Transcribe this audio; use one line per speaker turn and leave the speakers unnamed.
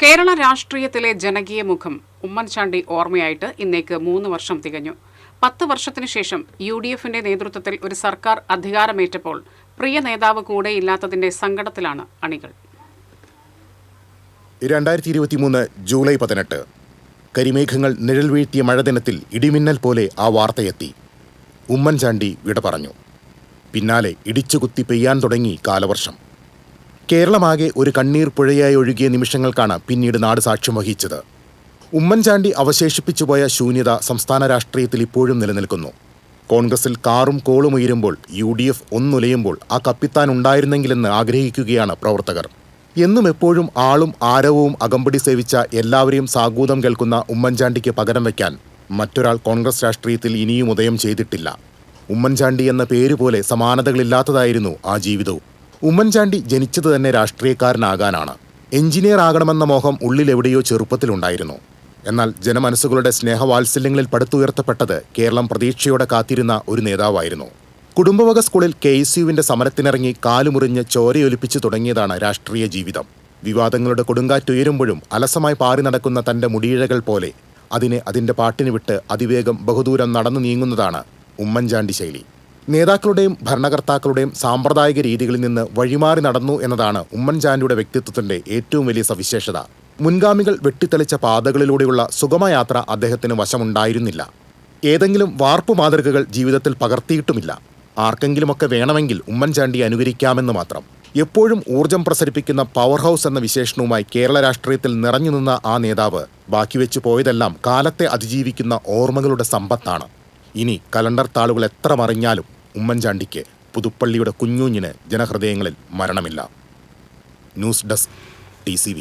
കേരള രാഷ്ട്രീയത്തിലെ ജനകീയ മുഖം ഉമ്മൻചാണ്ടി ഓർമ്മയായിട്ട് ഇന്നേക്ക് 3 വർഷം തികഞ്ഞു. 10 വർഷത്തിനു ശേഷം UDFന്റെ നേതൃത്വത്തിൽ ഒരു സർക്കാർ അധികാരമേറ്റപ്പോൾ പ്രിയ നേതാവ് കൂടെയില്ലാത്തതിന്റെ സങ്കടത്തിലാണ് അണികൾ.
2023 ജൂലൈ 18 കരിമേഘങ്ങൾ നിഴൽ വീഴ്ത്തിയ മഴദിനത്തിൽ ഇടിമിന്നൽ പോലെ ആ വാർത്തയെത്തി. ഉമ്മൻചാണ്ടി വിട പറഞ്ഞു. പിന്നാലെ ഇടിച്ചുകുത്തി പെയ്യാൻ തുടങ്ങി കാലവർഷം. കേരളമാകെ ഒരു കണ്ണീർ പുഴയായി ഒഴുകിയ നിമിഷങ്ങൾക്കാണ് പിന്നീട് നാട് സാക്ഷ്യം വഹിച്ചത്. ഉമ്മൻചാണ്ടി അവശേഷിപ്പിച്ചുപോയ ശൂന്യത സംസ്ഥാന രാഷ്ട്രീയത്തിൽ ഇപ്പോഴും നിലനിൽക്കുന്നു. കോൺഗ്രസിൽ കാറും കോളും ഉയരുമ്പോൾ UDF ഒന്നുലയുമ്പോൾ ആ കപ്പിത്താൻ ഉണ്ടായിരുന്നെങ്കിലെന്ന് ആഗ്രഹിക്കുകയാണ് പ്രവർത്തകർ. എന്നും എപ്പോഴും ആളും ആരവവും അകമ്പടി സേവിച്ച എല്ലാവരെയും സാഗൂതം കേൾക്കുന്ന ഉമ്മൻചാണ്ടിക്ക് പകരം വയ്ക്കാൻ മറ്റൊരാൾ കോൺഗ്രസ് രാഷ്ട്രീയത്തിൽ ഇനിയും ഉദയം ചെയ്തിട്ടില്ല. ഉമ്മൻചാണ്ടി എന്ന പേരുപോലെ സമാനതകളില്ലാത്തതായിരുന്നു ആ ജീവിതവും. ഉമ്മൻചാണ്ടി ജനിച്ചത് തന്നെ രാഷ്ട്രീയക്കാരനാകാനാണ്. എഞ്ചിനീയർ ആകണമെന്ന മോഹം ഉള്ളിലെവിടെയോ ചെറുപ്പത്തിലുണ്ടായിരുന്നു. എന്നാൽ ജനമനസ്സുകളുടെ സ്നേഹവാത്സല്യങ്ങളിൽ പടുത്തുയർത്തപ്പെട്ടത് കേരളം പ്രതീക്ഷയോടെ കാത്തിരുന്ന ഒരു നേതാവായിരുന്നു. കുടുംബവക സ്കൂളിൽ KSUവിന്റെ സമരത്തിനിറങ്ങി കാലുമുറിഞ്ഞ് ചോരയൊലിപ്പിച്ചു തുടങ്ങിയതാണ് രാഷ്ട്രീയ ജീവിതം. വിവാദങ്ങളുടെ കൊടുങ്കാറ്റുയരുമ്പോഴും അലസമായി പാറി നടക്കുന്ന തന്റെ മുടിയിഴകൾ പോലെ അതിനെ അതിന്റെ പാട്ടിന് വിട്ട് അതിവേഗം ബഹുദൂരം നടന്നു നീങ്ങുന്നതാണ് ഉമ്മൻചാണ്ടി ശൈലി. നേതാക്കളുടെയും ഭരണകർത്താക്കളുടെയും സാമ്പ്രദായിക രീതികളിൽ നിന്ന് വഴിമാറി നടന്നു എന്നതാണ് ഉമ്മൻചാണ്ടിയുടെ വ്യക്തിത്വത്തിന്റെ ഏറ്റവും വലിയ സവിശേഷത. മുൻഗാമികൾ വെട്ടിത്തെളിച്ച പാതകളിലൂടെയുള്ള സുഗമയാത്ര അദ്ദേഹത്തിന് വശമുണ്ടായിരുന്നില്ല. ഏതെങ്കിലും വാർപ്പു മാതൃകകൾ ജീവിതത്തിൽ പകർത്തിയിട്ടുമില്ല. ആർക്കെങ്കിലുമൊക്കെ വേണമെങ്കിൽ ഉമ്മൻചാണ്ടിയെ അനുകരിക്കാമെന്ന് മാത്രം. എപ്പോഴും ഊർജം പ്രസരിപ്പിക്കുന്ന പവർ ഹൗസ് എന്ന വിശേഷണവുമായി കേരള രാഷ്ട്രീയത്തിൽ നിറഞ്ഞു നിന്ന ആ നേതാവ് ബാക്കിവെച്ചു പോയതെല്ലാം കാലത്തെ അതിജീവിക്കുന്ന ഓർമ്മകളുടെ സമ്പത്താണ്. ഇനി കലണ്ടർ താളുകൾ എത്ര മറിഞ്ഞാലും ഉമ്മൻചാണ്ടിക്ക് പുതുപ്പള്ളിയുടെ കുഞ്ഞൂഞ്ഞിന് ജനഹൃദയങ്ങളിൽ മരണമില്ല. News desk TCV.